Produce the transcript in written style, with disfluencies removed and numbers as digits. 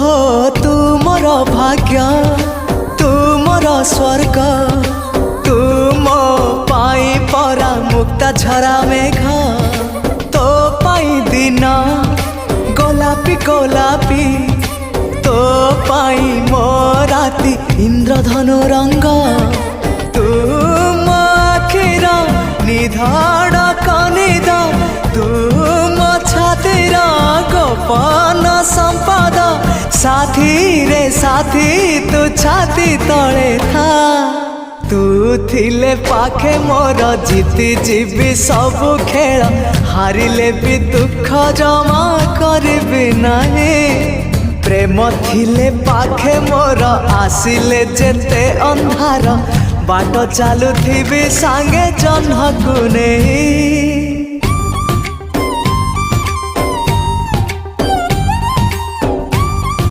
हो तू मोर भाग्य तू मोर स्वर्ग तू मो पाई परा मुक्ता झरा मेघ तो पाई दिन गोलापी गोलापी तो पाई मो राती इंद्रधनु रंग तू मो आखिर निधाड़ कनिद तू मो छातीर गोपन संपद साथी रे साथी तू छाती तले था तू थिले पाखे मोर जीति जीवी सबु खेल हारिले भी दुख जमा करबी नहीं प्रेम थिले पाखे मोर आसिले जेते अंधार बाट चालुथिबी सांगे जह्न को नहीं।